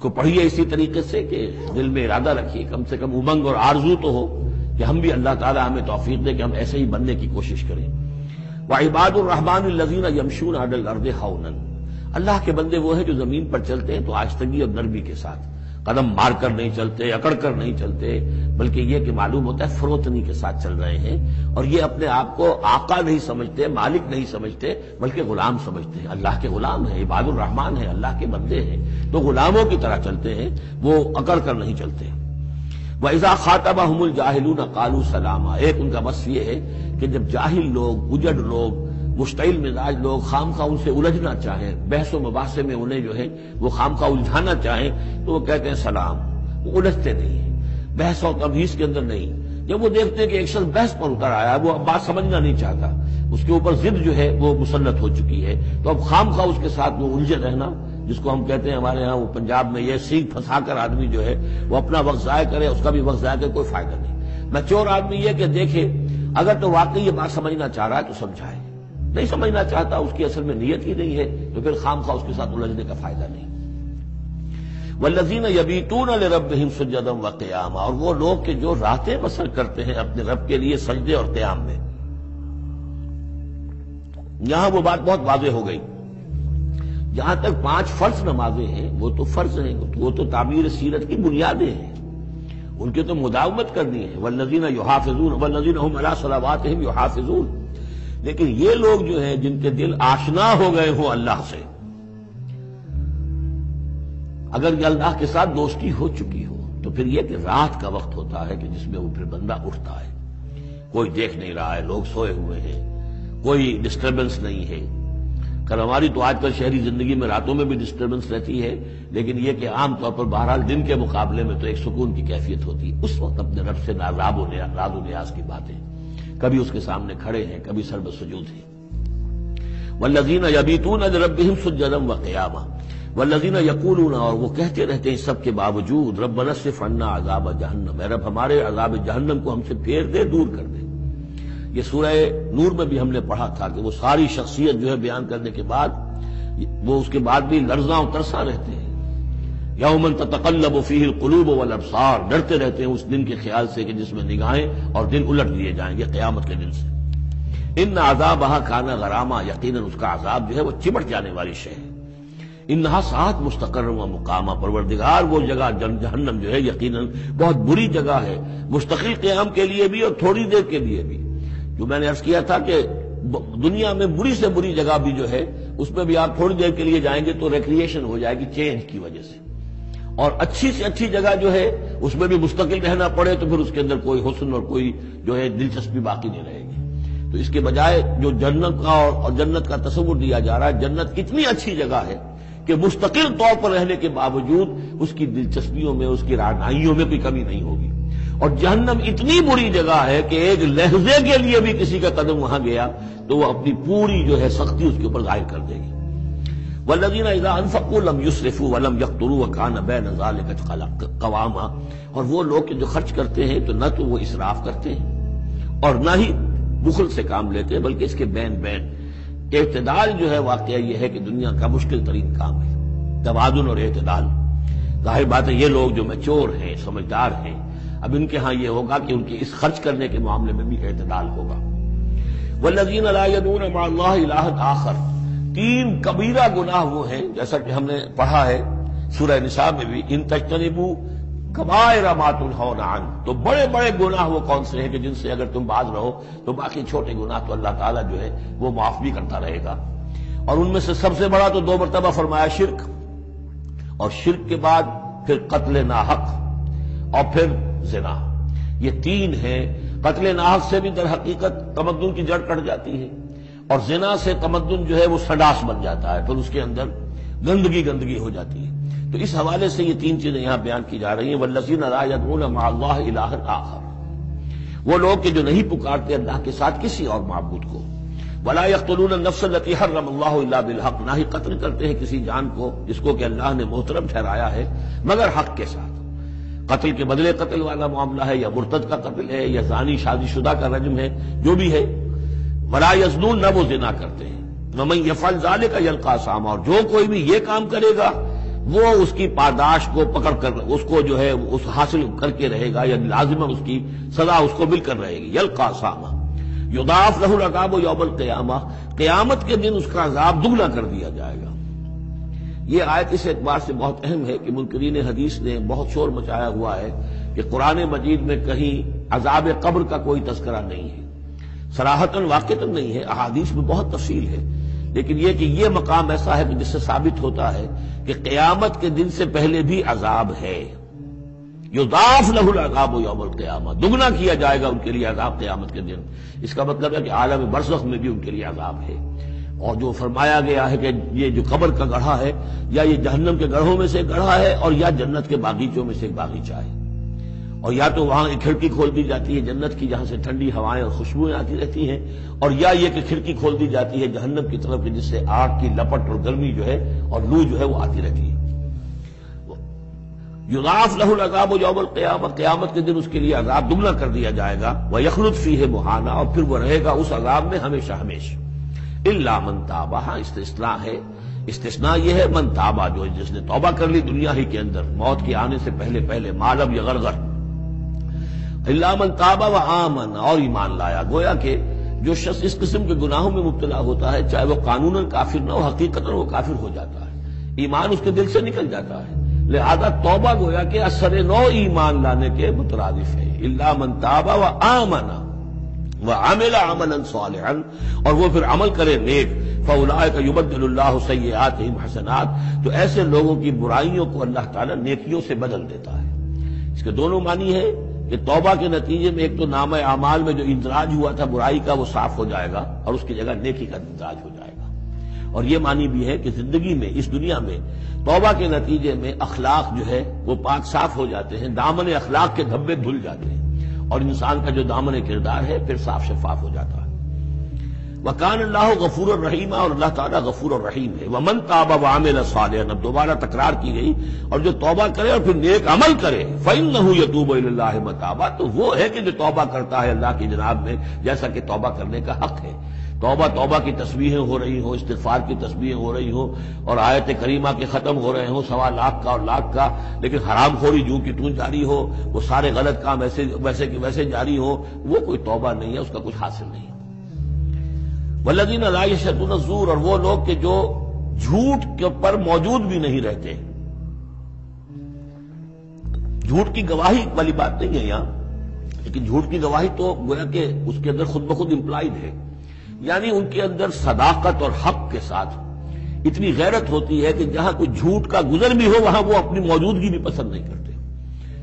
کو پڑھیے اسی طریقے سے کہ دل میں ارادہ رکھیے، کم سے کم امنگ اور آرزو تو ہو کہ ہم بھی اللہ تعالیٰ ہمیں توفیق دے کہ ہم ایسے ہی بننے کی کوشش کریں۔ وعباد الرحمن الذین یمشون علی الارض ہونا، اللہ کے بندے وہ ہیں جو زمین پر چلتے ہیں تو آہستگی اور نرمی کے ساتھ، قدم مار کر نہیں چلتے، اکڑ کر نہیں چلتے، بلکہ یہ کہ معلوم ہوتا ہے فروتنی کے ساتھ چل رہے ہیں، اور یہ اپنے آپ کو آقا نہیں سمجھتے، مالک نہیں سمجھتے، بلکہ غلام سمجھتے ہیں۔ اللہ کے غلام ہیں، عباد الرحمن ہیں، اللہ کے بندے ہیں، تو غلاموں کی طرح چلتے ہیں، وہ اکڑ کر نہیں چلتے۔ وَإِذَا خَاطَبَهُمُ الْجَاهِلُونَ قَالُوا سَلَامًا، ایک ان کا وصف یہ ہے کہ جب جاہل لوگ، اجڑ لوگ، مشتعل مزاج لوگ خامخواہ ان سے الجھنا چاہیں، بحث و مباحثے میں انہیں جو ہے وہ خامخواہ الجھانا چاہیں، تو وہ کہتے ہیں سلام، وہ الجھتے نہیں ہیں، بحث و تبحیث کے اندر نہیں۔ جب وہ دیکھتے ہیں کہ ایک شخص بحث پر اتر آیا، وہ اب بات سمجھنا نہیں چاہتا، اس کے اوپر ضد جو ہے وہ مسلط ہو چکی ہے، تو اب خامخواہ اس کے ساتھ وہ الجھے رہنا، جس کو ہم کہتے ہیں ہمارے ہاں وہ پنجاب میں یہ سینگ پھنسا کر آدمی جو ہے وہ اپنا وقت ضائع کرے، اس کا بھی وقت ضائع کرے، کوئی فائدہ نہیں۔ میچور آدمی یہ کہ دیکھے اگر تو واقعی یہ بات سمجھنا چاہ رہا ہے تو سمجھائے، نہیں سمجھنا چاہتا، اس کی اصل میں نیت ہی نہیں ہے، تو پھر خامخواہ اس کے ساتھ الجھنے کا فائدہ نہیں۔ والذین یبیتون لربہم سجدا وقیاما، اور وہ لوگ کہ جو راتیں بسر کرتے ہیں اپنے رب کے لیے سجدے اور قیام میں۔ یہاں وہ بات بہت واضح ہو گئی، جہاں تک 5 فرض نمازیں ہیں وہ تو فرض ہیں، وہ تو تعمیر سیرت کی بنیادیں ہیں، ان کی تو مداومت کرنی ہے۔ والذین یحافظون والذین هم علی صلواتہم یحافظون، لیکن یہ لوگ جو ہیں جن کے دل آشنا ہو گئے ہوں اللہ سے، اگر یہ اللہ کے ساتھ دوستی ہو چکی ہو، تو پھر یہ کہ رات کا وقت ہوتا ہے کہ جس میں وہ پھر بندہ اٹھتا ہے، کوئی دیکھ نہیں رہا ہے، لوگ سوئے ہوئے ہیں، کوئی ڈسٹربنس نہیں ہے۔ کل ہماری تو آج کل شہری زندگی میں راتوں میں بھی ڈسٹربنس رہتی ہے، لیکن یہ کہ عام طور پر بہرحال دن کے مقابلے میں تو ایک سکون کی کیفیت ہوتی ہے۔ اس وقت اپنے رب سے راز و نیاز کی باتیں، کبھی اس کے سامنے کھڑے ہیں، کبھی سر بسجود ہیں۔ والذین یبیتون لربہم سجدا وقیاما والذین یقولون، اور وہ کہتے رہتے ہیں سب کے باوجود، ربنا اصرف عنا عذاب جہنم، اے رب ہمارے عذاب جہنم کو ہم سے پھیر دے، دور کر دے۔ یہ سورہ نور میں بھی ہم نے پڑھا تھا کہ وہ ساری شخصیت جو ہے بیان کرنے کے بعد وہ اس کے بعد بھی لرزاں و ترساں رہتے ہیں۔ یوم تتقلب فیہ القلوب والابصار، ڈرتے رہتے ہیں اس دن کے خیال سے کہ جس میں نگاہیں اور دن الٹ دیے جائیں گے قیامت کے دن سے۔ ان عذابہا کان غراما، یقیناً اس کا عذاب جو ہے وہ چمٹ جانے والی شے ہے۔ انہا ساعت مستقر و مقامہ، پروردگار وہ جگہ جہنم جو ہے یقیناً بہت بری جگہ ہے، مستقل قیام کے لیے بھی اور تھوڑی دیر کے لیے بھی۔ جو میں نے عرض کیا تھا کہ دنیا میں بری سے بری جگہ بھی جو ہے اس میں بھی آپ تھوڑی دیر کے لیے جائیں گے تو ریکریشن ہو جائے گی چینج کی وجہ سے، اور اچھی سے اچھی جگہ جو ہے اس میں بھی مستقل رہنا پڑے تو پھر اس کے اندر کوئی حسن اور کوئی جو ہے دلچسپی باقی نہیں رہے گی۔ تو اس کے بجائے جو جنت کا اور جنت کا تصور دیا جا رہا ہے، جنت اتنی اچھی جگہ ہے کہ مستقل طور پر رہنے کے باوجود اس کی دلچسپیوں میں، اس کی رعنائیوں میں کوئی کمی نہیں ہوگی، اور جہنم اتنی بری جگہ ہے کہ ایک لحظے کے لیے بھی کسی کا قدم وہاں گیا تو وہ اپنی پوری جو ہے سختی اس کے اوپر ظاہر کر دے گی۔ والذین اذا انفقوا لم یسرفوا ولم یقتروا وکان بین ذلک قواما، اور وہ لوگ جو خرچ کرتے ہیں تو نہ تو وہ اسراف کرتے ہیں اور نہ ہی بخل سے کام لیتے ہیں، بلکہ اس کے بین بین اعتدال جو ہے واقعہ یہ ہے کہ دنیا کا مشکل ترین کام ہے، توازن اور اعتدال۔ ظاہر بات ہے یہ لوگ جو میچور ہیں، سمجھدار ہیں، اب ان کے ہاں یہ ہوگا کہ ان کے اس خرچ کرنے کے معاملے میں بھی اعتدال ہوگا۔ والذین لا یدعون مع اللہ الہا آخر، 3 کبیرہ گناہ وہ ہیں جیسا کہ ہم نے پڑھا ہے سورہ نساء میں بھی، ان تجتنبوا کبائر ما تنہون عنہ، تو بڑے بڑے گناہ وہ کون سے ہیں کہ جن سے اگر تم باز رہو تو باقی چھوٹے گناہ تو اللہ تعالیٰ جو ہے وہ معاف بھی کرتا رہے گا۔ اور ان میں سے سب سے بڑا تو 2 مرتبہ فرمایا شرک، اور شرک کے بعد پھر قتل ناحق اور پھر زنا، یہ 3 ہیں۔ قتل ناحق سے بھی در حقیقت تمدن کی جڑ کٹ جاتی ہے، اور زنا سے تمدن جو ہے وہ سڈاس بن جاتا ہے، پھر اس کے اندر گندگی ہو جاتی ہے۔ تو اس حوالے سے یہ 3 چیزیں یہاں بیان کی جا رہی ہیں۔ والذین لا یدعون مع اللہ الہا آخر، وہ لوگ کہ جو نہیں پکارتے اللہ کے ساتھ کسی اور معبود کو۔ ولا یقتلون النفس التي حرم اللہ الا بالحق، نہ ہی قتل کرتے ہیں کسی جان کو جس کو کہ اللہ نے محترم ٹھہرایا ہے مگر حق کے ساتھ۔ قتل کے بدلے قتل والا معاملہ ہے، یا مرتد کا قتل ہے، یا زانی شادی شدہ کا رجم ہے، جو بھی ہے۔ ولا یزنون، نہ وہ زنا کرتے ہیں۔ ومن یفعل ذلک یلقى اثاما، اور جو کوئی بھی یہ کام کرے گا وہ اس کی پاداش کو پکڑ کر اس کو جو ہے اس حاصل کر کے رہے گا، یا لازماً اس کی سزا اس کو مل کر رہے گی. یلقا سامہ یضاعف لہ العذاب یوم القیامہ، قیامت کے دن اس کا عذاب دگنا کر دیا جائے گا. یہ آیت اس اعتبار سے بہت اہم ہے کہ منکرین حدیث نے بہت شور مچایا ہوا ہے کہ قرآن مجید میں کہیں عذاب قبر کا کوئی تذکرہ نہیں ہے، صراحتاً واقعتاً نہیں ہے، احادیث میں بہت تفصیل ہے، لیکن یہ کہ یہ مقام ایسا ہے کہ جس سے ثابت ہوتا ہے کہ قیامت کے دن سے پہلے بھی عذاب ہے. یضاعف لہ العذاب یوم القیامہ، دگنا کیا جائے گا ان کے لیے عذاب قیامت کے دن. اس کا مطلب ہے کہ عالم برزخ میں بھی ان کے لیے عذاب ہے. اور جو فرمایا گیا ہے کہ یہ جو قبر کا گڑھا ہے یا یہ جہنم کے گڑھوں میں سے گڑھا ہے اور یا جنت کے باغیچوں میں سے ایک باغیچہ ہے، اور یا تو وہاں ایک کھڑکی کھول دی جاتی ہے جنت کی جہاں سے ٹھنڈی ہوائیں اور خوشبوئیں آتی رہتی ہیں، اور یا یہ کہ کھڑکی کھول دی جاتی ہے جہنم کی طرف جس سے آگ کی لپٹ اور گرمی جو ہے اور لو جو ہے وہ آتی رہتی ہے. یضاعف لہ العذاب یوم القیامہ، قیامت کے دن اس کے لیے عذاب دگنا کر دیا جائے گا. ویخلد فیہ مہانا، اور پھر وہ رہے گا اس عذاب میں ہمیشہ ہمیشہ. الا من تاب، استثناء ہے، استثناء یہ ہے من تابا، جو جس نے توبہ کر لی دنیا ہی کے اندر موت کے آنے سے پہلے مالب یغرغر. الا من تابا وآمن، اور ایمان لایا. گویا کہ جو شخص اس قسم کے گناہوں میں مبتلا ہوتا ہے چاہے وہ قانوناً کافر نہ ہو، حقیقتاً وہ کافر ہو جاتا ہے، ایمان اس کے دل سے نکل جاتا ہے. لہذا توبہ گویا کہ اثر نو ایمان لانے کے مترادف ہے. الا من تاب وآمن وعمل عملا صالحا، اور وہ پھر عمل کرے نیک. فاولئک یبدل اللہ سیئاتہم حسنات، تو ایسے لوگوں کی برائیوں کو اللہ تعالیٰ نیکیوں سے بدل دیتا ہے. اس کے دونوں معنی ہے کہ توبہ کے نتیجے میں ایک تو نامہ اعمال میں جو اندراج ہوا تھا برائی کا وہ صاف ہو جائے گا اور اس کی جگہ نیکی کا اندراج ہو جائے گا. اور یہ معنی بھی ہے کہ زندگی میں اس دنیا میں توبہ کے نتیجے میں اخلاق جو ہے وہ پاک صاف ہو جاتے ہیں، دامن اخلاق کے دھبے دھل جاتے ہیں اور انسان کا جو دامن کردار ہے پھر صاف شفاف ہو جاتا ہے. وَكَانَ اللَّهُ غَفُورًا رَحِيمًا، اور اللہ تعالیٰ غفور الرحیم ہے. وَمَن تَابَ وَعَمِلَ صَالِحًا، اب دوبارہ تکرار کی گئی، اور جو توبہ کرے اور پھر نیک عمل کرے فَإِنَّهُ يَتُوبُ إِلَى اللَّهِ مَتَابًا، تو وہ ہے کہ جو توبہ کرتا ہے اللہ کی جناب میں جیسا کہ توبہ کرنے کا حق ہے. توبہ کی تسبیحیں ہو رہی ہوں، استغفار کی تسبیحیں ہو رہی ہوں، اور آیت کریمہ کے ختم ہو رہے ہوں 1.25 لاکھ کا اور لاکھ کا، لیکن حرام خوری جوں کی توں جاری ہو، وہ سارے غلط کام ویسے کہ ویسے جاری ہو، وہ کوئی توبہ نہیں ہے، اس کا کچھ حاصل نہیں. والذین لا یشهدون الزور، اور وہ لوگ کہ جو جھوٹ کے پر موجود بھی نہیں رہتے. جھوٹ کی گواہی والی بات نہیں ہے یہاں، لیکن جھوٹ کی گواہی تو گویا کہ اس کے اندر خود بخود امپلائڈ ہے، یعنی ان کے اندر صداقت اور حق کے ساتھ اتنی غیرت ہوتی ہے کہ جہاں کوئی جھوٹ کا گزر بھی ہو وہاں وہ اپنی موجودگی بھی پسند نہیں کرتے.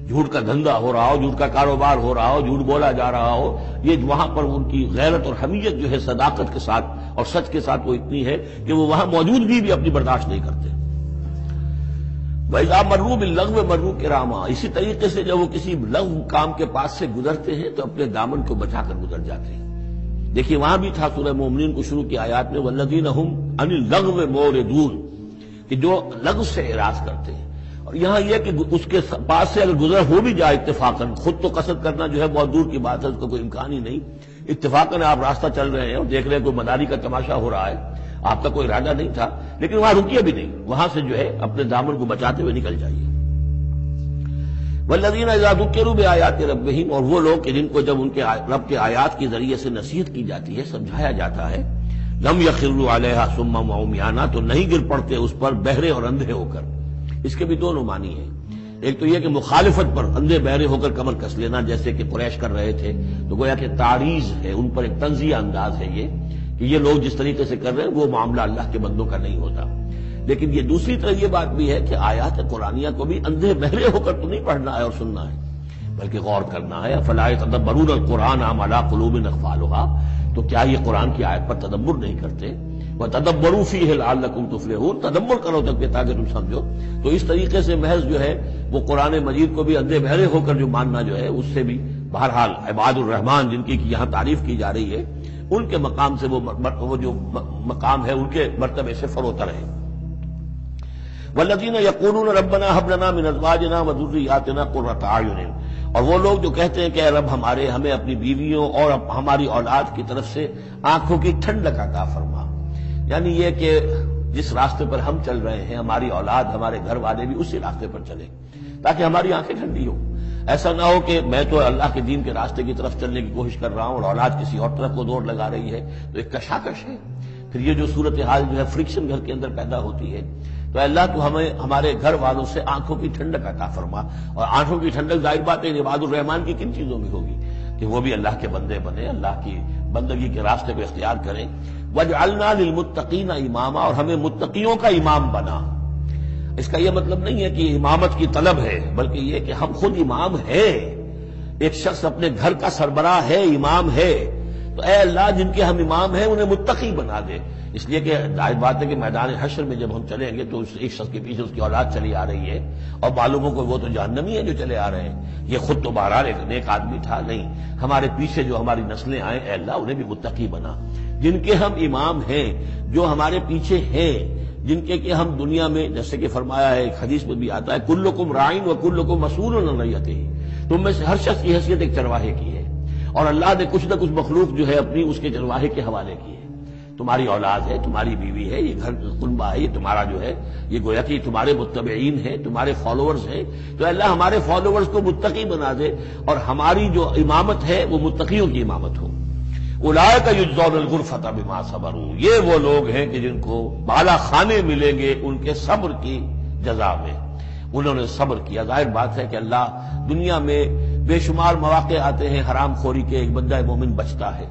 جھوٹ کا دھندا ہو رہا ہو، جھوٹ کا کاروبار ہو رہا ہو، جھوٹ بولا جا رہا ہو، یہ وہاں پر ان کی غیرت اور حمیت جو ہے صداقت کے ساتھ اور سچ کے ساتھ وہ اتنی ہے کہ وہ وہاں موجودگی بھی اپنی برداشت نہیں کرتے. وَإِذَا مَرُّوا بِاللَّغْوِ مَرُّوا كِرَامًا، اسی طریقے سے جب وہ کسی لغو کام کے پاس سے گزرتے ہیں تو اپنے دامن کو بچا کر گزر جاتے ہیں. دیکھیے وہاں بھی تھا سورہ مومنین کو شروع کی آیات میں وَالَّذِينَ هُمْ عَنِ اللَّغْوِ مُعْرِضُونَ، کہ جو لغو سے اعراض کرتے ہیں. اور یہاں یہ کہ اس کے پاس سے اگر گزر ہو بھی جائے اتفاقاً، خود تو قصد کرنا جو ہے بہت دور کی بات ہے، اس کا کوئی امکان ہی نہیں، اتفاقاً آپ راستہ چل رہے ہیں اور دیکھ رہے ہیں کوئی مداری کا تماشا ہو رہا ہے، آپ کا کوئی ارادہ نہیں تھا، لیکن وہاں رکیے بھی نہیں، وہاں سے جو ہے اپنے دامن کو بچاتے ہوئے نکل جائیے. والذین اذا ذکروا بآیات ربہم، اور وہ لوگ کہ جن کو جب ان کے رب کے آیات کے ذریعے سے نصیحت کی جاتی ہے، سمجھایا جاتا ہے، لم یخروا علیہا صما وعمیانا، تو نہیں گر پڑتے اس پر بہرے اور اندھے ہو کر. اس کے بھی دونوں معنی ہیں. ایک تو یہ کہ مخالفت پر اندھے بہرے ہو کر کمر کس لینا جیسے کہ قریش کر رہے تھے، تو گویا کہ تعریض ہے، ان پر ایک طنزیہ انداز ہے یہ کہ یہ لوگ جس طریقے سے کر رہے ہیں وہ معاملہ اللہ کے بندوں کا نہیں ہوتا. لیکن یہ دوسری طرف یہ بات بھی ہے کہ آیات قرآنیہ کو بھی اندھے بہرے ہو کر تو نہیں پڑھنا ہے اور سننا ہے، بلکہ غور کرنا ہے. افلا یتدبرون القرآن ام علی قلوب اقفالها، تو کیا یہ قرآن کی آیت پر تدبر نہیں کرتے؟ وَتَدَبَّرُوا فِيهِ لَعَلَّكُمْ تُفْلِحُونَ، تدبر کرو تاکہ تم سمجھو. تو اس طریقے سے محض جو ہے وہ قرآن مجید کو بھی اندھے بہرے ہو کر جو ماننا جو ہے اس سے بھی بہرحال عباد الرحمن جن کی یہاں تعریف کی جا رہی ہے ان کے مقام سے وہ جو مقام ہے ان کے مرتبے سے فروتر ہے. وَالَّذِينَ يَقُولُونَ رَبَّنَا هَبْ لَنَا مِنْ أَزْوَاجِنَا وَذُرِّيَّاتِنَا قُرَّةَ أَعْيُنٍ، اور وہ لوگ جو کہتے ہیں کہ اے رب ہمیں اپنی بیویوں اور ہماری اولاد کی طرف سے آنکھوں کی ٹھنڈک عطا فرما. یعنی یہ کہ جس راستے پر ہم چل رہے ہیں ہماری اولاد ہمارے گھر والے بھی اسی راستے پر چلیں تاکہ ہماری آنکھیں ٹھنڈی ہو. ایسا نہ ہو کہ میں تو اللہ کے دین کے راستے کی طرف چلنے کی کوشش کر رہا ہوں اور اولاد کسی اور طرف کو دوڑ لگا رہی ہے، تو ایک کشاکش ہے. پھر یہ جو صورتحال جو ہے فرکشن گھر کے اندر پیدا ہوتی ہے. تو اللہ تو ہمیں ہمارے گھر والوں سے آنکھوں کی ٹھنڈک عطا فرما. اور آنکھوں کی ٹھنڈک ظاہر بات ہے عباد الرحمان کی کن چیزوں میں ہوگی کہ وہ بھی اللہ کے بندے بنے، اللہ کی بندگی کے راستے کو اختیار کریں. وَجْعَلْنَا لِلْمُتَّقِينَ إِمَامًا، اور ہمیں متقیوں کا امام بنا. اس کا یہ مطلب نہیں ہے کہ امامت کی طلب ہے، بلکہ یہ کہ ہم خود امام ہیں. ایک شخص اپنے گھر کا سربراہ ہے، امام ہے، تو اے اللہ جن کے ہم امام ہیں انہیں متقی بنا دے. اس لیے کہ ظاہر بات ہے کہ میدان حشر میں جب ہم چلیں گے تو اس ایک شخص کے پیچھے اس کی اولاد چلی آ رہی ہے اور معلوم ہو کہ وہ تو جہنمی ہیں جو چلے آ رہے ہیں. یہ خود تو بہرحال ایک نیک آدمی تھا، نہیں، ہمارے پیچھے جو ہماری نسلیں آئیں اے اللہ انہیں بھی متقی بنا. جن کے ہم امام ہیں، جو ہمارے پیچھے ہیں، جن کے کہ ہم دنیا میں جیسے کہ فرمایا ہے ایک حدیث میں بھی آتا ہے کلکم راعٍ وکلکم مسئول عن رعیتہ، تم میں سے ہر شخص کی حیثیت ایک چرواہے کی ہے اور اللہ نے کچھ نہ کچھ مخلوق جو ہے اپنی اس کے چرواہے کے حوالے کی ہے. تمہاری اولاد ہے، تمہاری بیوی ہے، یہ گھر کنبہ ہے، یہ تمہارا جو ہے یہ گویا کہ تمہارے متبعین ہیں، تمہارے فالوورز ہیں. تو اللہ ہمارے فالوورز کو متقی بنا دے اور ہماری جو امامت ہے وہ متقیوں کی امامت ہو. اولئک یجزون الغرفۃ بما صبروا، یہ وہ لوگ ہیں کہ جن کو بالا خانے ملیں گے ان کے صبر کی جزا میں. انہوں نے صبر کیا. ظاہر بات ہے کہ اللہ دنیا میں بے شمار مواقع آتے ہیں حرام خوری کے، ایک بندہ مومن بچتا ہے.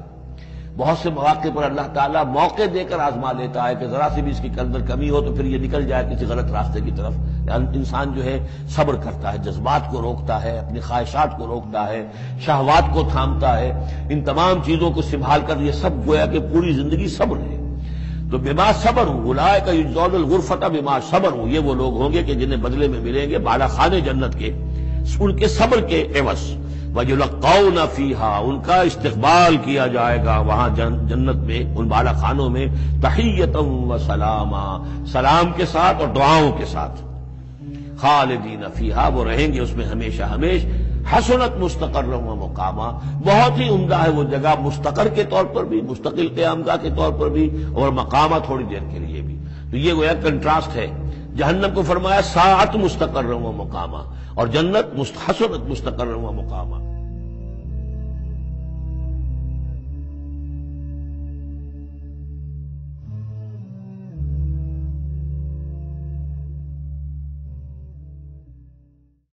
بہت سے مواقع پر اللہ تعالیٰ موقع دے کر آزما لیتا ہے کہ ذرا سی بھی اس کی اندر کمی ہو تو پھر یہ نکل جائے کسی غلط راستے کی طرف. انسان جو ہے صبر کرتا ہے، جذبات کو روکتا ہے، اپنی خواہشات کو روکتا ہے، شہوات کو تھامتا ہے. ان تمام چیزوں کو سنبھال کر یہ سب گویا کہ پوری زندگی صبر ہے. تو بما صبروا اولئک یجزون الغرفۃ بما صبروا، یہ وہ لوگ ہوں گے کہ جنہیں بدلے میں ملیں گے بالا خانے جنت کے ان کے صبر کے عوض. وَيُلَقَّوْنَ فِيهَا، ان کا استقبال کیا جائے گا وہاں جنت میں ان بالا خانوں میں تحیۃ وسلاما، سلام کے ساتھ اور دعاؤں کے ساتھ. خالدین فیہا، وہ رہیں گے اس میں ہمیشہ ہمیش. حسنت مستقرا و مقاما، بہت ہی عمدہ ہے وہ جگہ مستقر کے طور پر بھی، مستقل قیامگاہ کے طور پر بھی، اور مقامہ تھوڑی دیر کے لیے بھی. تو یہ گویا کنٹراسٹ ہے. جہنم کو فرمایا ساعت مستقرا و مقاما اور جنت حسنت مستقرا و مقاما.